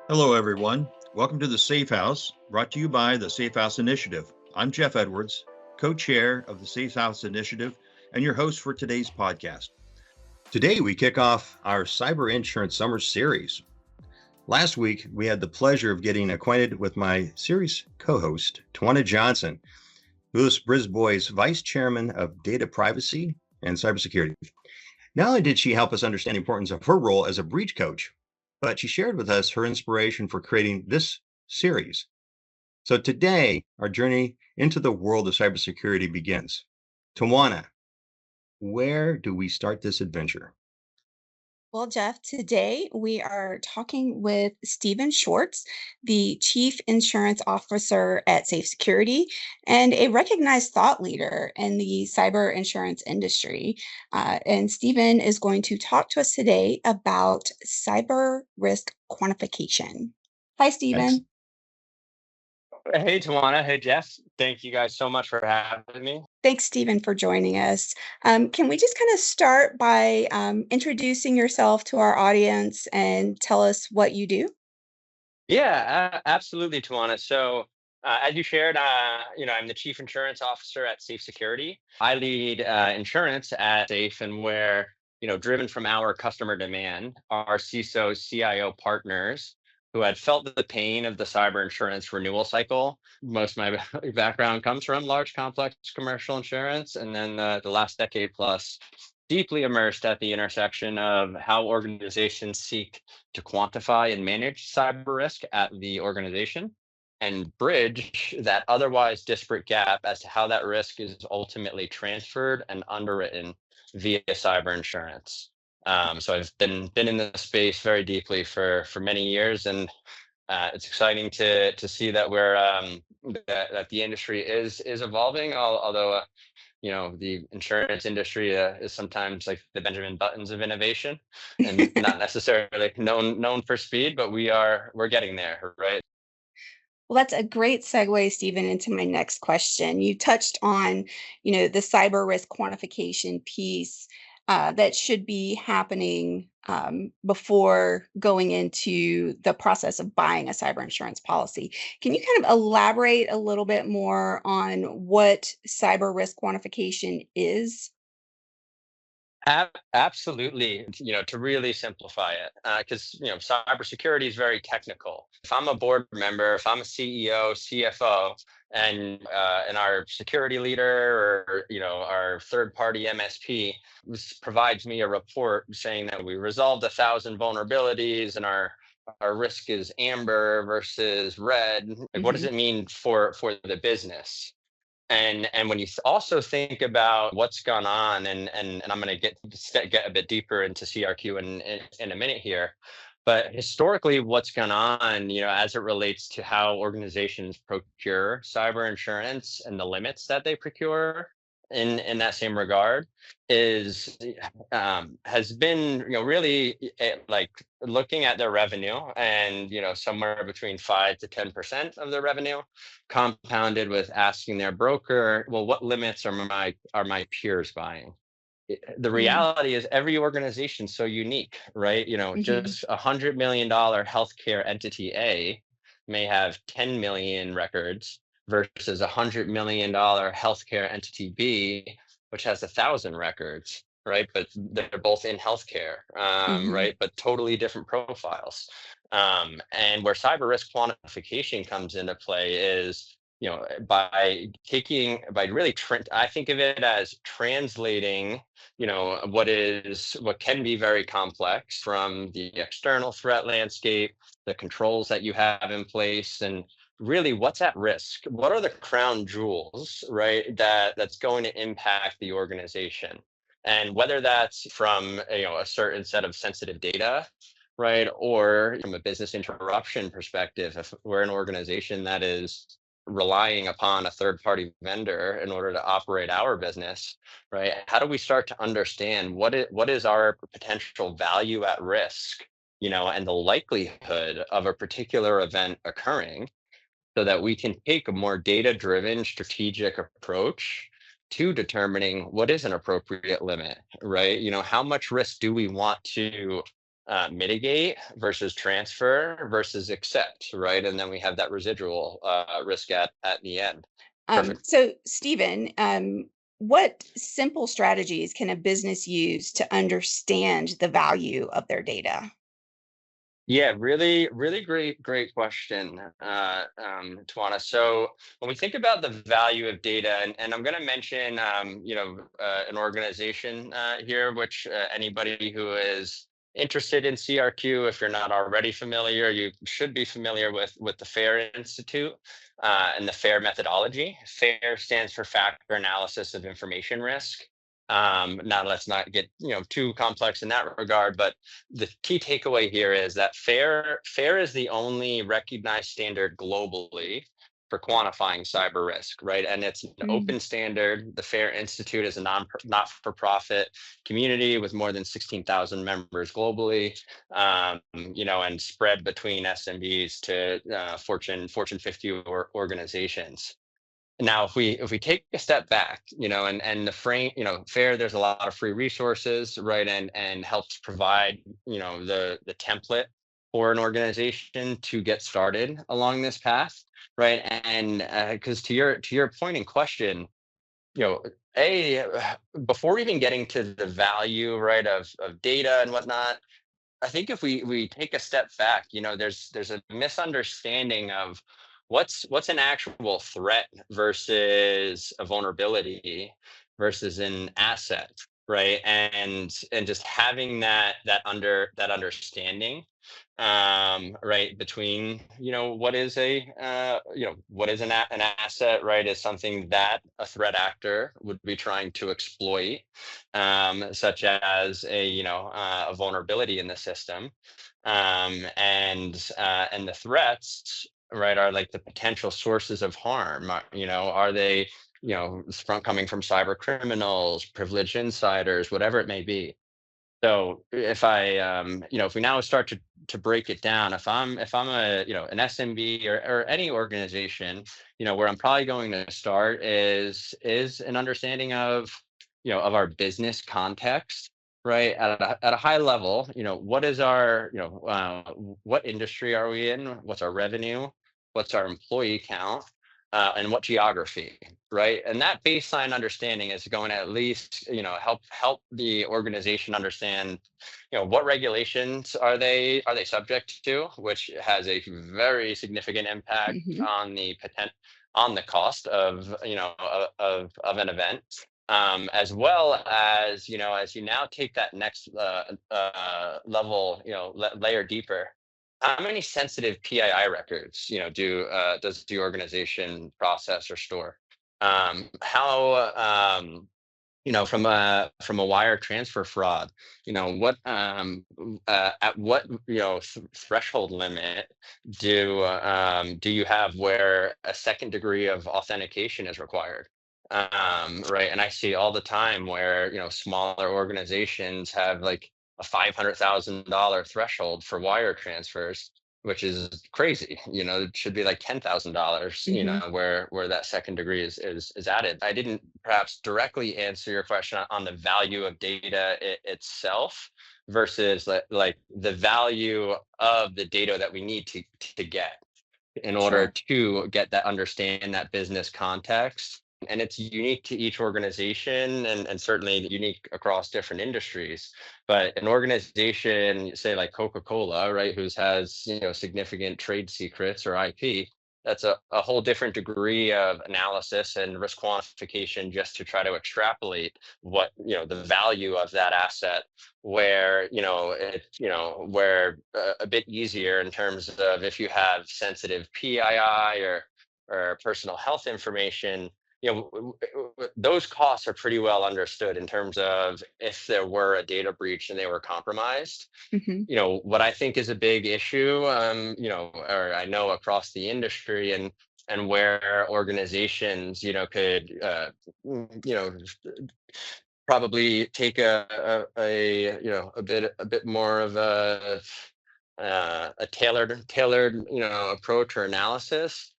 Hello, everyone. Welcome to the Safe House, brought to you by the Safe House Initiative. I'm Jeff Edwards, co chair of the Safe House Initiative, and your host for today's podcast. Today, we kick off our Cyber Insurance Summer Series. Last week, we had the pleasure of getting acquainted with my series co host, Tawana Johnson, who is Brisboy's Vice Chairman of Data Privacy and Cybersecurity. Not only did she help us understand the importance of her role as a breach coach, but she shared with us her inspiration for creating this series. So today, our journey into the world of cybersecurity begins. Tawana, where do we start this adventure? Well, Jeff, today we are talking with Steven Schwartz, the Chief Insurance Officer at Safe Security and a recognized thought leader in the cyber insurance industry. And Steven is going to talk to us today about cyber risk quantification. Hi, Thanks. Steven. Hey, Tawana. Hey, Jeff. Thank you guys so much for having me. Thanks, Stephen, for joining us. Can we just kind of start by introducing yourself to our audience and tell us what you do? Absolutely, Tawana. So, as you shared, I'm the Chief Insurance Officer at Safe Security. I lead insurance at Safe, and where driven from our customer demand, our CISO, CIO partners who had felt the pain of the cyber insurance renewal cycle. Most of my background comes from large, complex commercial insurance, and then the last decade plus deeply immersed at the intersection of how organizations seek to quantify and manage cyber risk at the organization and bridge that otherwise disparate gap as to how that risk is ultimately transferred and underwritten via cyber insurance. So I've been in the space very deeply for many years, and it's exciting to see that that the industry is evolving. Although the insurance industry is sometimes like the Benjamin Buttons of innovation, and not necessarily known for speed, but we're getting there, right? Well, that's a great segue, Stephen, into my next question. You touched on, the cyber risk quantification piece that should be happening before going into the process of buying a cyber insurance policy. Can you kind of elaborate a little bit more on what cyber risk quantification is? Absolutely. To really simplify it, because cybersecurity is very technical. If I'm a board member, if I'm a CEO, CFO, and our security leader or our third party MSP provides me a report saying that we resolved 1,000 vulnerabilities and our risk is amber versus red, like what does Hmm. it mean for the business? And when you also think about what's gone on, and I'm going to get a bit deeper into CRQ in a minute here, but historically, what's gone on, as it relates to how organizations procure cyber insurance and the limits that they procure in that same regard is has been really like looking at their revenue, and somewhere between 5 to 10% of their revenue compounded with asking their broker, well, what limits are my peers buying? The reality is every organization's so unique, right? Hmm. Just $100 million healthcare entity A may have 10 million records versus $100 million healthcare entity B, which has 1,000 records, right? But they're both in healthcare, Hmm. right? But totally different profiles. And where cyber risk quantification comes into play is, by really, I think of it as translating, what can be very complex from the external threat landscape, the controls that you have in place, and really what's at risk. What are the crown jewels, right? That's going to impact the organization, and whether that's from a certain set of sensitive data, right? Or from a business interruption perspective, if we're an organization that is relying upon a third party vendor in order to operate our business, right? How do we start to understand what is our potential value at risk, and the likelihood of a particular event occurring, so that we can take a more data driven strategic approach to determining what is an appropriate limit, right? How much risk do we want to mitigate versus transfer versus accept, right? And then we have that residual risk at the end. Perfect. So, Stephen, what simple strategies can a business use to understand the value of their data? Yeah, really, really great question, Tawana. So when we think about the value of data, and I'm going to mention, an organization here, which anybody who is interested in CRQ, if you're not already familiar, you should be familiar with the FAIR Institute and the FAIR methodology. FAIR stands for Factor Analysis of Information Risk. Now let's not get too complex in that regard, but the key takeaway here is that FAIR is the only recognized standard globally for quantifying cyber risk, right? And it's an Mm, open standard. The FAIR Institute is a not-for-profit community with more than 16,000 members globally, and spread between SMBs to Fortune 50 organizations. Now, if we take a step back, and the frame, FAIR, there's a lot of free resources, right, and helps provide, the template for an organization to get started along this path, right? And because to your point in question, you know, before even getting to the value, right, of data and whatnot, I think if we take a step back, there's a misunderstanding of what's an actual threat versus a vulnerability versus an asset, right? And just having that understanding, right, between what is an asset, right, is something that a threat actor would be trying to exploit, such as a vulnerability in the system, and the threats, right, are like the potential sources of harm. Are they coming from cyber criminals, privileged insiders, whatever it may be. So if we now start to break it down, if I'm an SMB or any organization, where I'm probably going to start is an understanding of our business context, right? At a high level, what is our, what industry are we in? What's our revenue? What's our employee count? And what geography, right? And that baseline understanding is going to at least, help the organization understand, what regulations are they subject to, which has a very significant impact mhm. on the cost of an event, as well as you now take that next level, layer deeper. How many sensitive PII records, does the organization process or store? How from a wire transfer fraud, what at what threshold limit do you have where a second degree of authentication is required? Right, and I see all the time where smaller organizations have like a $500,000 threshold for wire transfers, which is crazy. It should be like $10,000. Mhm. Where that second degree is added. I didn't perhaps directly answer your question on the value of data itself versus like the value of the data that we need to get in order Sure. to get that understand that business context. And it's unique to each organization and certainly unique across different industries. But an organization, say like Coca-Cola, right, who's has significant trade secrets or IP, that's a whole different degree of analysis and risk quantification just to try to extrapolate what the value of that asset, where where a bit easier in terms of if you have sensitive PII or personal health information, those costs are pretty well understood in terms of if there were a data breach and they were compromised. Mhm. What I think is a big issue, or I know across the industry, and where organizations could probably take a bit more of a tailored approach or analysis,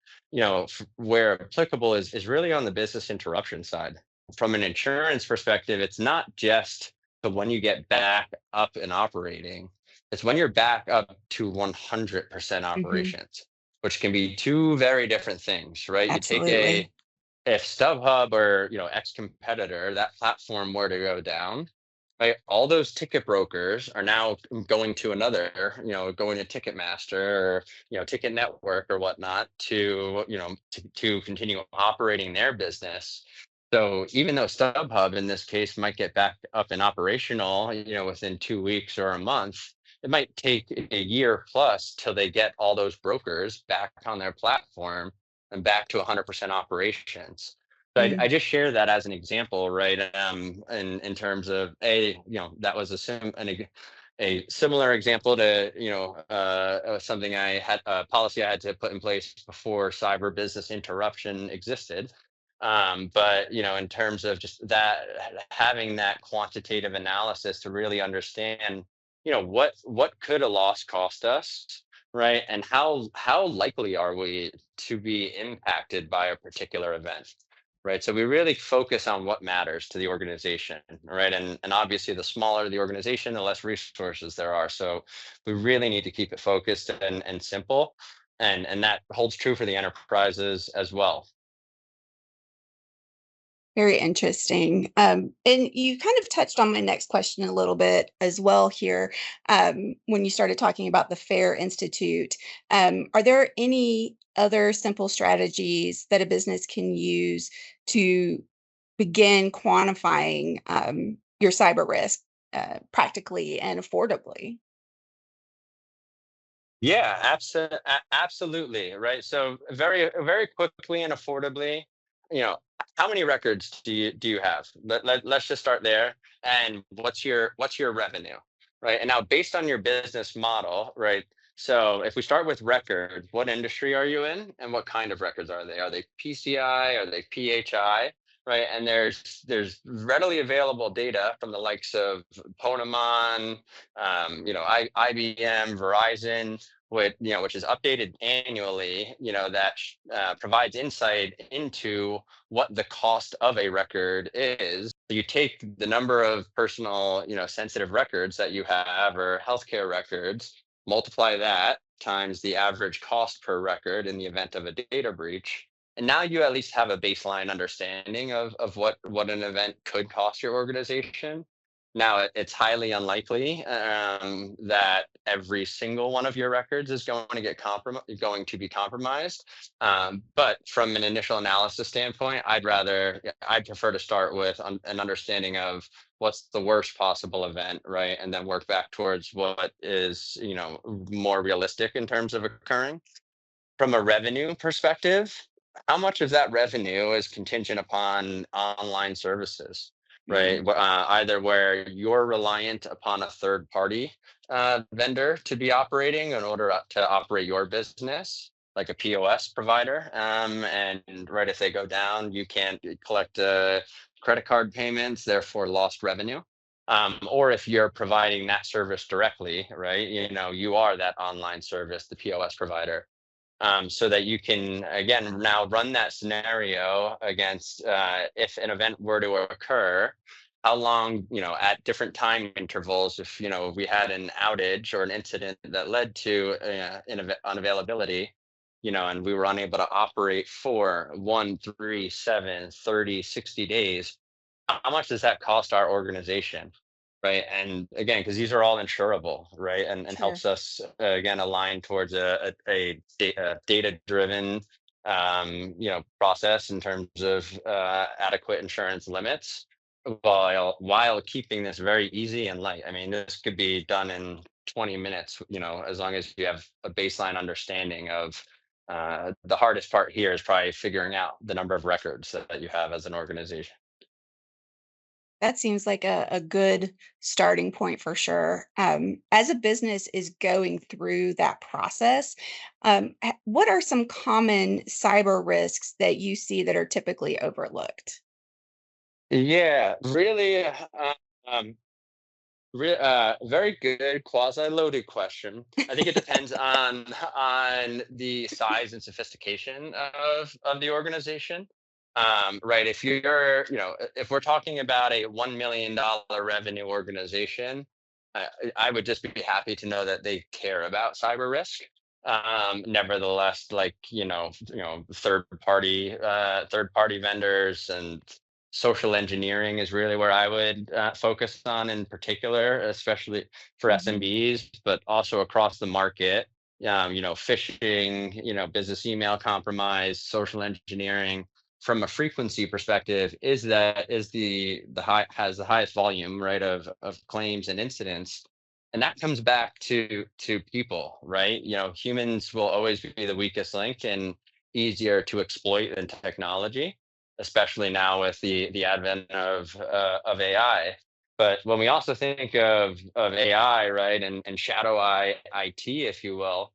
where applicable is really on the business interruption side. From an insurance perspective, it's not just the when you get back up and operating. It's when you're back up to 100% operations, which can be two very different things, right? You take Absolutely. if StubHub or ex-competitor, that platform were to go down, right? All those ticket brokers are now going to another, going to Ticketmaster or Ticket Network or whatnot to continue operating their business. So even though StubHub in this case might get back up and operational, within 2 weeks or a month, it might take a year plus till they get all those brokers back on their platform and back to 100% operations. So I Mm. just share that as an example, right? In terms of that was a similar example to something I had a policy I had to put in place before cyber business interruption existed. But in terms of just that, having that quantitative analysis to really understand, what could a loss cost us, right? And how likely are we to be impacted by a particular event, right? So we really focus on what matters to the organization, right? And obviously, the smaller the organization, the less resources there are. So we really need to keep it focused and simple, and that holds true for the enterprises as well. Very interesting. And you kind of touched on my next question a little bit as well here, when you started talking about the FAIR Institute. Are there any other simple strategies that a business can use to begin quantifying your cyber risk practically and affordably? Yeah, absolutely. Right. So very quickly and affordably, how many records do you have? Let's just start there. And what's your revenue? Right. And now based on your business model, right? So if we start with records, what industry are you in and what kind of records are they? Are they PCI? Are they PHI? Right. And there's readily available data from the likes of Ponemon, IBM, Verizon, which is updated annually, that provides insight into what the cost of a record is. You take the number of personal, sensitive records that you have or healthcare records, multiply that times the average cost per record in the event of a data breach. And now you at least have a baseline understanding of what an event could cost your organization. Now, it's highly unlikely that every single one of your records is going to be compromised. But from an initial analysis standpoint, I'd prefer to start with an understanding of what's the worst possible event, right, and then work back towards what is more realistic in terms of occurring. From a revenue perspective, how much of that revenue is contingent upon online services, right? Mm. Either where you're reliant upon a third party vendor to be operating in order to operate your business, like a POS provider. And right, if they go down, you can't collect credit card payments, therefore lost revenue. Or if you're providing that service directly, right? You are that online service, the POS provider, so that you can again now run that scenario against if an event were to occur, how long, at different time intervals, if we had an outage or an incident that led to unavailability, and we were unable to operate for 1, 3, 7, 30, 60 days, how much does that cost our organization? Right. And again, because these are all insurable, right? And Sure. helps us again align towards a data driven process in terms of adequate insurance limits, while keeping this very easy and light. I mean, this could be done in 20 minutes, as long as you have a baseline understanding of the hardest part here is probably figuring out the number of records that you have as an organization. That seems like a good starting point for sure. As a business is going through that process, what are some common cyber risks that you see that are typically overlooked? Yeah, really, um, very good quasi-loaded question. I think it depends on the size and sophistication of the organization. Right. If you're, if we're talking about a $1 million revenue organization, I would just be happy to know that they care about cyber risk. Nevertheless, like, third party vendors and social engineering is really where I would focus on in particular, especially for Mhm. SMBs, but also across the market. Phishing, business email compromise, social engineering. From a frequency perspective, is the high has the highest volume, right, of claims and incidents, and that comes back to people, right? Humans will always be the weakest link and easier to exploit than technology, especially now with the advent of AI. But when we also think of AI, right, and shadow IT, if you will,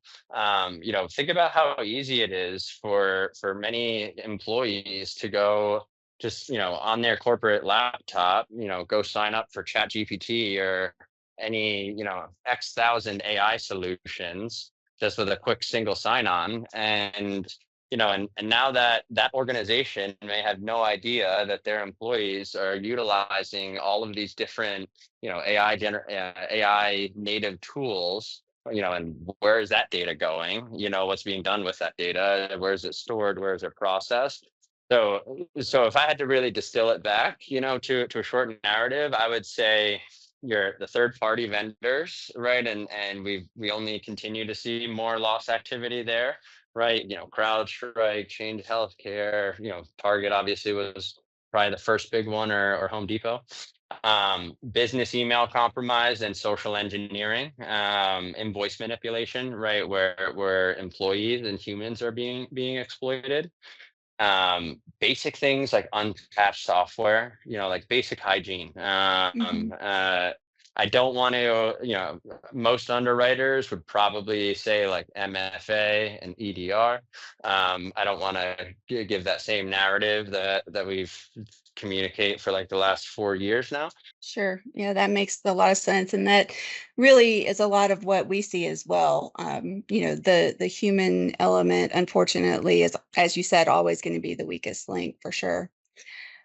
think about how easy it is for many employees to go just on their corporate laptop, go sign up for Chat GPT or any X thousand AI solutions just with a quick single sign on. And now that organization may have no idea that their employees are utilizing all of these different AI native tools, and where is that data going, what's being done with that data, where is it stored, where is it processed. So if I had to really distill it back, to a short narrative, I would say the third party vendors, right? And we only continue to see more loss activity there, right? CrowdStrike, Change Healthcare, Target obviously was probably the first big one, or Home Depot. Business email compromise and social engineering, invoice manipulation, right? Where employees and humans are being exploited. Basic things like unpatched software, like basic hygiene. Mhm. I don't want to, most underwriters would probably say like MFA and EDR. I don't want to give that same narrative that we've communicate for like the last 4 years now. Sure. Yeah, that makes a lot of sense. And that really is a lot of what we see as well. The human element, unfortunately, is, as you said, always going to be the weakest link for sure.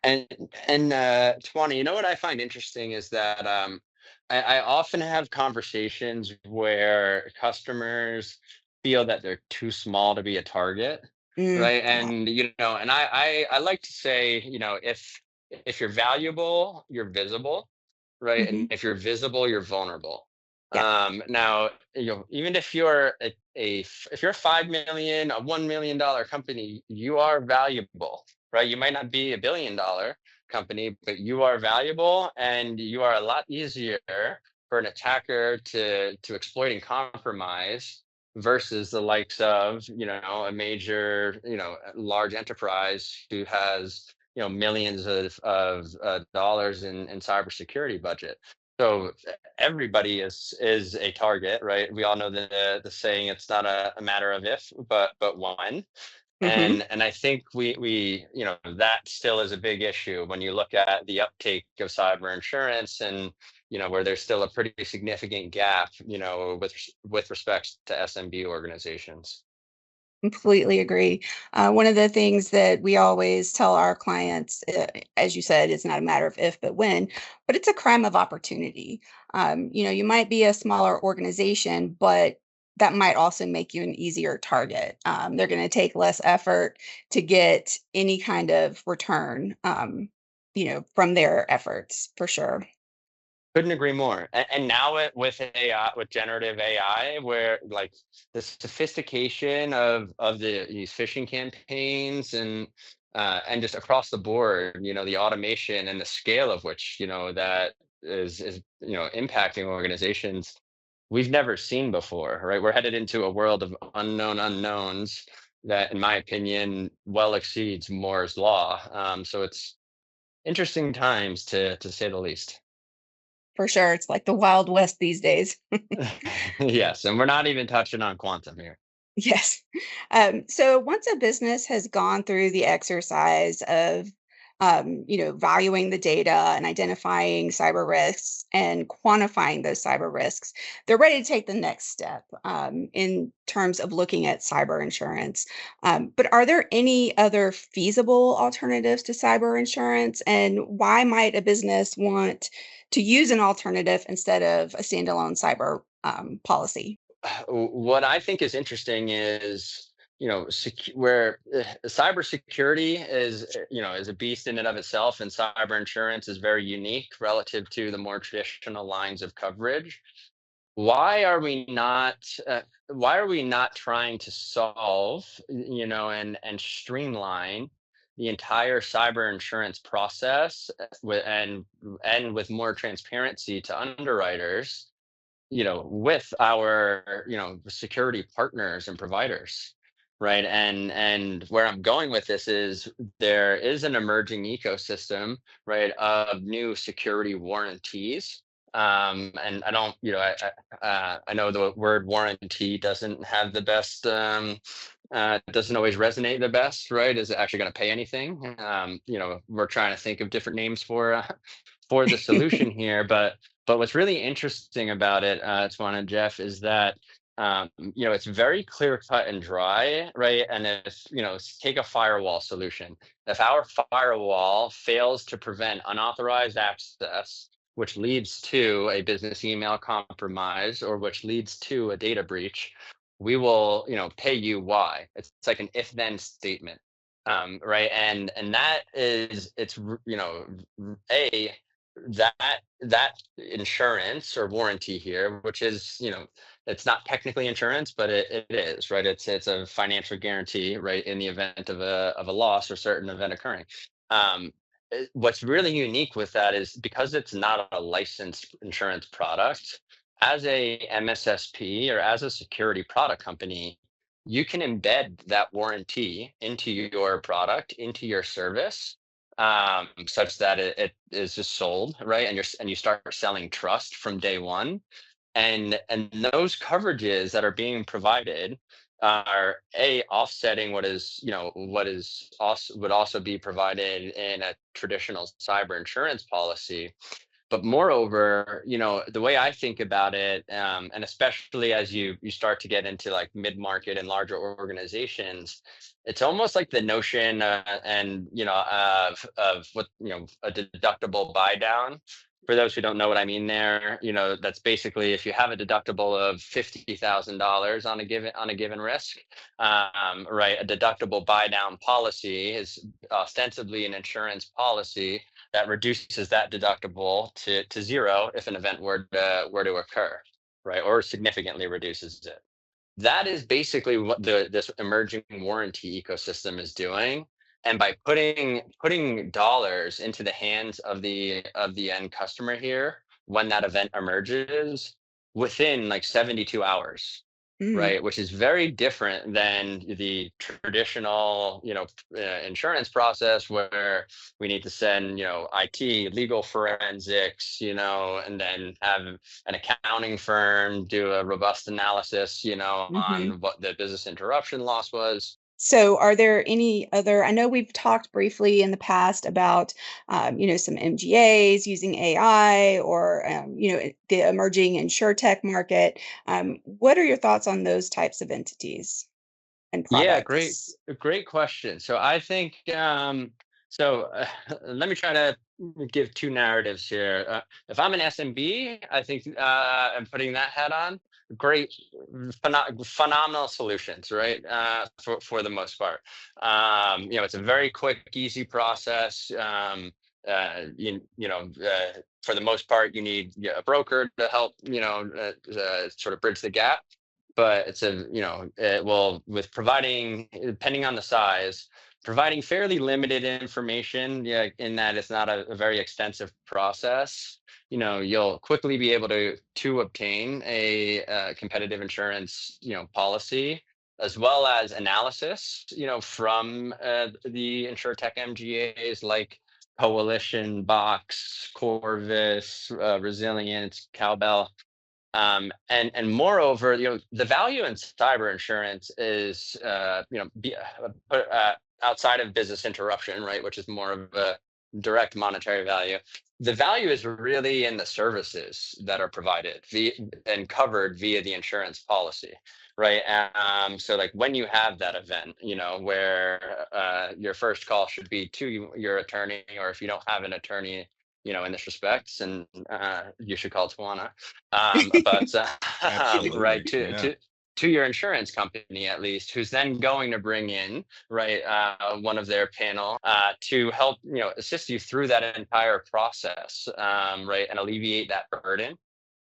And Tawana, what I find interesting is that I often have conversations where customers feel that they're too small to be a target, right? Yeah. And and I like to say, if you're valuable, you're visible, right? And Hmm. if you're visible, you're vulnerable. Yeah. Now, even if you're if you're 5 million, a $1 million company, you are valuable, right? You might not be $1 billion company, but you are valuable, and you are a lot easier for an attacker to exploit and compromise versus the likes of a major large enterprise who has millions of dollars in cybersecurity budget. So everybody is a target, right? We all know the saying, it's not a matter of if, but when. Hmm. And I think we that still is a big issue when you look at the uptake of cyber insurance, and where there's still a pretty significant gap with respect to SMB organizations. Completely agree. One of the things that we always tell our clients, as you said, it's not a matter of if, but when, but it's a crime of opportunity. You might be a smaller organization, but that might also make you an easier target. They're going to take less effort to get any kind of return, from their efforts for sure. Couldn't agree more. And now with AI, with generative AI, where like the sophistication of these phishing campaigns and just across the board, the automation and the scale of which that is impacting organizations we've never seen before, right? We're headed into a world of unknown unknowns that, in my opinion, well exceeds Moore's law. So it's interesting times to say the least. For sure. It's like the Wild West these days. Yes, and we're not even touching on quantum here. Yes. So once a business has gone through the exercise of, valuing the data and identifying cyber risks and quantifying those cyber risks, they're ready to take the next step in terms of looking at cyber insurance. But are there any other feasible alternatives to cyber insurance? And why might a business want to use an alternative instead of a standalone cyber policy? What I think is interesting is, where cybersecurity is, is a beast in and of itself, and cyber insurance is very unique relative to the more traditional lines of coverage. Why are we not? Why are we not trying to solve, and streamline the entire cyber insurance process and with more transparency to underwriters, with our, security partners and providers, right? And where I'm going with this is there is an emerging ecosystem, right, of new security warranties. And I don't, I know the word warranty doesn't have the best, doesn't always resonate the best, right? Is it actually going to pay anything? We're trying to think of different names for the solution here, but what's really interesting about it, Tawana and Jeff, is that it's very clear cut and dry, right? And if take a firewall solution. If our firewall fails to prevent unauthorized access, which leads to a business email compromise or which leads to a data breach, we will, pay you why. It's like an if-then statement, right? And that is, it's a that insurance or warranty here, which is, it's not technically insurance, but it is, right? It's a financial guarantee, right, in the event of a loss or certain event occurring. What's really unique with that is because it's not a licensed insurance product, as a MSSP or as a security product company, you can embed that warranty into your product, into your service, such that it is just sold, right? And you start selling trust from day one. And those coverages that are being provided are offsetting what is also would also be provided in a traditional cyber insurance policy. But moreover, the way I think about it, and especially as you start to get into like mid-market and larger organizations, it's almost like the notion of what a deductible buy down. For those who don't know what I mean there, that's basically if you have a deductible of $50,000 on a given risk, right? A deductible buy down policy is ostensibly an insurance policy that reduces that deductible to zero if an event were to occur, right? Or significantly reduces it. That is basically what this emerging warranty ecosystem is doing. And by putting dollars into the hands of the end customer here, when that event emerges, within like 72 hours, Mm. right? Which is very different than the traditional, insurance process where we need to send, IT, legal forensics, and then have an accounting firm do a robust analysis, Mhm. on what the business interruption loss was. So, are there any other? I know we've talked briefly in the past about, some MGAs using AI or, the emerging insurtech market. What are your thoughts on those types of entities and Yeah, great, products? great question. So I think let me try to give two narratives here. If I'm an SMB, I think I'm putting that hat on. Great, phenomenal solutions, right? For the most part, it's a very quick, easy process. For the most part, you need a broker to help, sort of bridge the gap, but it's well, with providing, depending on the size, providing fairly limited information, yeah, in that it's not a very extensive process. You'll quickly be able to obtain a competitive insurance policy, as well as analysis from the insurtech MGAs like Coalition, Box, Corvus, Resilience, Cowbell. And moreover, the value in cyber insurance is, outside of business interruption, right, which is more of a direct monetary value. The value is really in the services that are provided and covered via the insurance policy, right? So like when you have that event, where your first call should be to your attorney, or if you don't have an attorney, in this respect, and you should call Tawana. Absolutely. Right, Yeah. to your insurance company at least, who's then going to bring in right one of their panel to help assist you through that entire process, right, and alleviate that burden.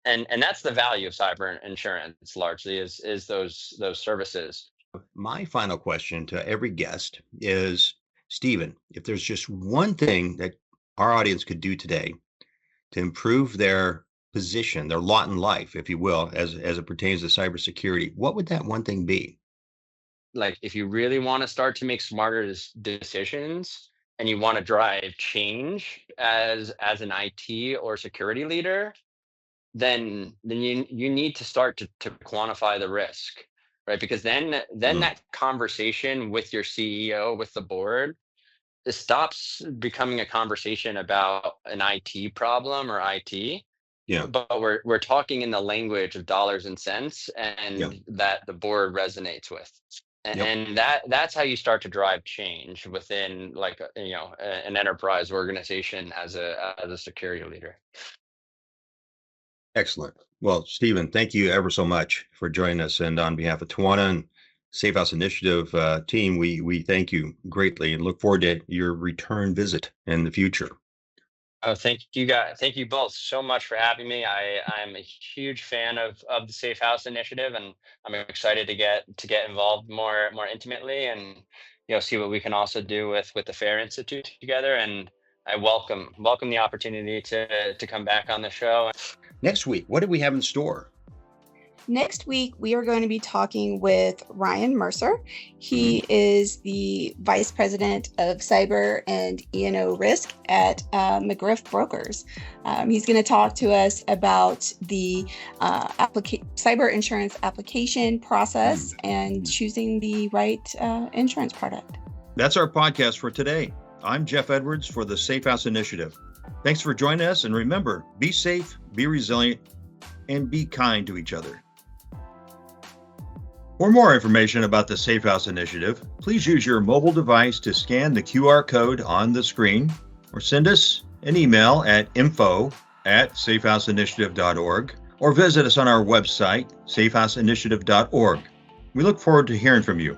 And that's the value of cyber insurance largely is those services. My final question to every guest is, Stephen, if there's just one thing that our audience could do today to improve their position, their lot in life, if you will, as it pertains to cybersecurity, what would that one thing be? Like if you really want to start to make smarter decisions and you want to drive change as an IT or security leader, then you need to start to quantify the risk, right? Because then Mm, that conversation with your CEO, with the board, it stops becoming a conversation about an IT problem or IT, yeah, but we're talking in the language of dollars and cents, yeah, and that the board resonates with. yep. And that's how you start to drive change within like an enterprise organization as a security leader. Excellent. Well, Stephen, thank you ever so much for joining us. And on behalf of Tawana and Safe House Initiative team, we thank you greatly and look forward to your return visit in the future. Oh, thank you guys. Thank you both so much for having me. I'm a huge fan of the Safe House Initiative, and I'm excited to get involved more intimately, and see what we can also do with the Fair Institute together. And I welcome the opportunity to come back on the show. Next week, what do we have in store? Next week, we are going to be talking with Ryan Mercer. He is the Vice President of Cyber and E&O Risk at McGriff Brokers. He's going to talk to us about the cyber insurance application process and choosing the right insurance product. That's our podcast for today. I'm Jeff Edwards for the Safe House Initiative. Thanks for joining us. And remember, be safe, be resilient, and be kind to each other. For more information about the Safe House Initiative, please use your mobile device to scan the QR code on the screen or send us an email at info@safehouseinitiative.org or visit us on our website, safehouseinitiative.org. We look forward to hearing from you.